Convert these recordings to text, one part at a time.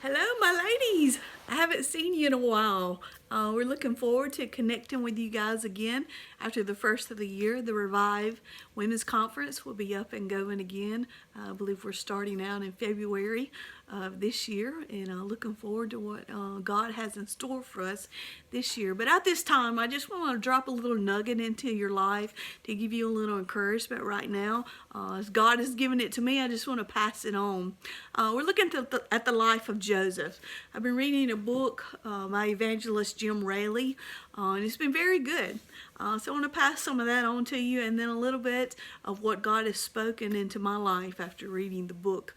Hello, my ladies. I haven't seen you in a while. We're looking forward to connecting with you guys again after the first of the year. The Revive Women's Conference will be up and going again. I believe we're starting out in February of this year, and looking forward to what God has in store for us this year. But at this time, I just want to drop a little nugget into your life to give you a little encouragement right now. As God has given it to me, I just want to pass it on. We're looking at the life of Joseph. I've been reading a book by evangelist Jim Raley, and it's been very good. So I want to pass some of that on to you, and then a little bit of what God has spoken into my life after reading the book.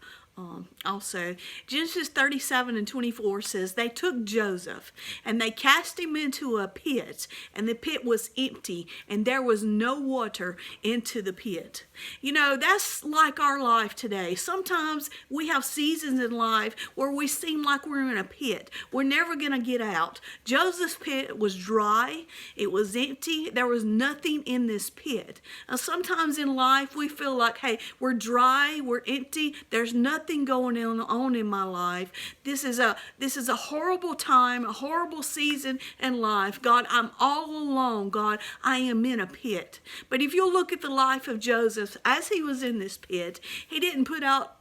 Also, Genesis 37:24 says, they took Joseph and they cast him into a pit, and the pit was empty and there was no water into the pit. You know, that's like our life today. Sometimes we have seasons in life where we seem like we're in a pit. We're never going to get out. Joseph's pit was dry. It was empty. There was nothing in this pit. And sometimes in life we feel like, hey, we're dry, we're empty, there's nothing going on in my life. This is a horrible time, a horrible season in life. God, I'm all alone. God, I am in a pit. But if you look at the life of Joseph, as he was in this pit, he didn't put out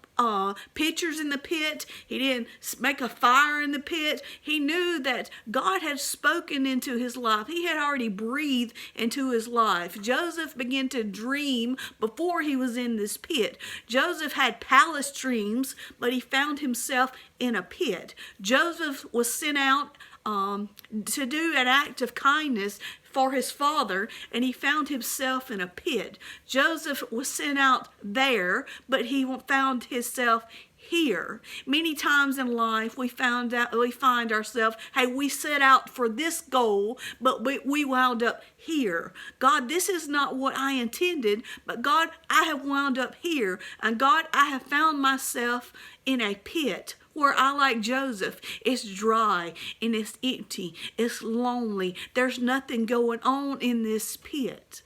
pictures in the pit. He didn't make a fire in the pit. He knew that God had spoken into his life. He had already breathed into his life. Joseph began to dream before he was in this pit. Joseph had palace dreams, but he found himself in a pit. Joseph was sent out to do an act of kindness for his father, and he found himself in a pit. Joseph was sent out there, but he found himself here. Many times in life we find ourselves, hey, we set out for this goal, but we wound up here. God, this is not what I intended, but God, I have wound up here. And God, I have found myself in a pit where I, like Joseph, it's dry and it's empty, it's lonely. There's nothing going on in this pit.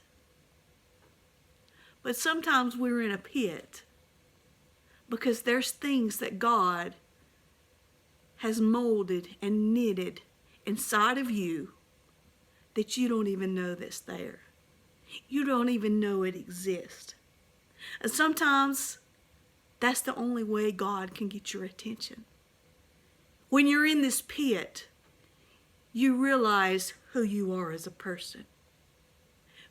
But sometimes we're in a pit because there's things that God has molded and knitted inside of you that you don't even know that's there. You don't even know it exists. And sometimes that's the only way God can get your attention. When you're in this pit, you realize who you are as a person.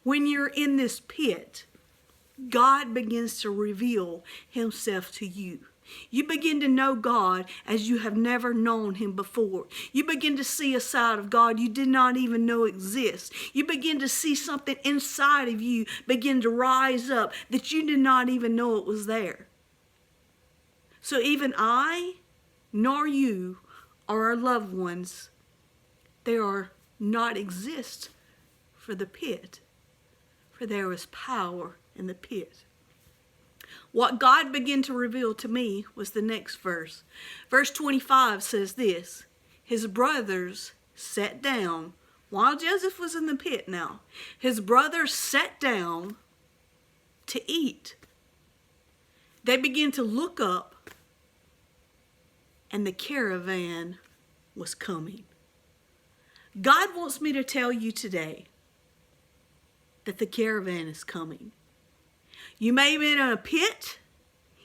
When you're in this pit, God begins to reveal himself to you. You begin to know God as you have never known him before. You begin to see a side of God you did not even know exists. You begin to see something inside of you begin to rise up that you did not even know it was there. So even I, nor you, or our loved ones, they are not exist for the pit, for there is power in the pit. What God began to reveal to me was the next verse. Verse 25 says this, his brothers sat down, while Joseph was in the pit now, his brothers sat down to eat. They began to look up, and the caravan was coming. God wants me to tell you today that the caravan is coming. You may be in a pit.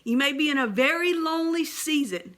You may be in a very lonely season.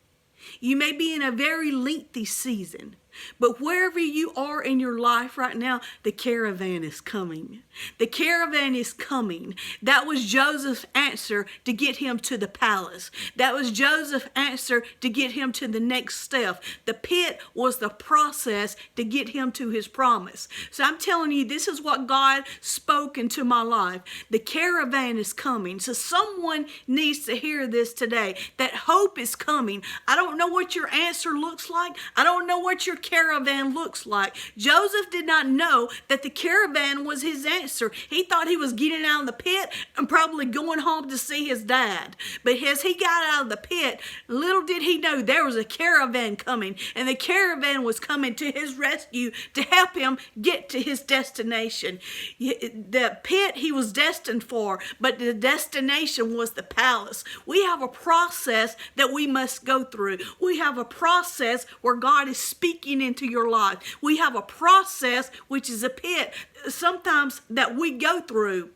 You may be in a very lengthy season. But wherever you are in your life right now, the caravan is coming. The caravan is coming. That was Joseph's answer to get him to the palace. That was Joseph's answer to get him to the next step. The pit was the process to get him to his promise. So I'm telling you, this is what God spoke into my life. The caravan is coming. So someone needs to hear this today, that hope is coming. I don't know what your answer looks like. I don't know what your caravan looks like. Joseph did not know that the caravan was his answer. He thought he was getting out of the pit and probably going home to see his dad. But as he got out of the pit, little did he know there was a caravan coming, and the caravan was coming to his rescue to help him get to his destination. The pit he was destined for, but the destination was the palace. We have a process that we must go through. We have a process where God is speaking into your life. We have a process, which is a pit, sometimes that we go through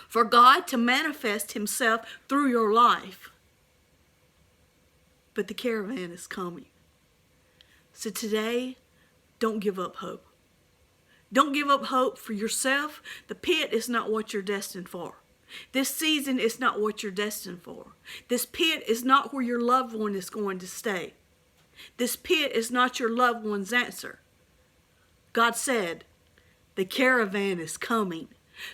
for God to manifest himself through your life. But the caravan is coming. So today, don't give up hope. Don't give up hope for yourself. The pit is not what you're destined for. This season is not what you're destined for. This pit is not where your loved one is going to stay. This pit is not your loved one's answer. God said, the caravan is coming.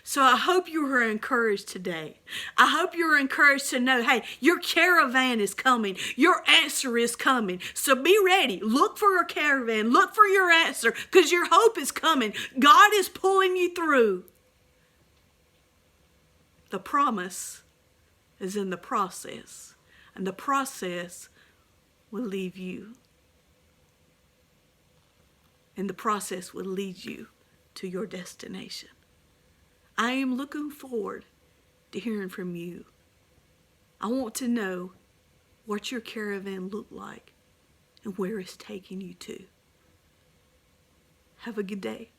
So I hope you are encouraged today. I hope you're encouraged to know, hey, your caravan is coming. Your answer is coming. So be ready. Look for your caravan. Look for your answer, because your hope is coming. God is pulling you through. The promise is in the process, and the process will leave you. And the process will lead you to your destination. I am looking forward to hearing from you. I want to know what your caravan looked like and where it's taking you to. Have a good day.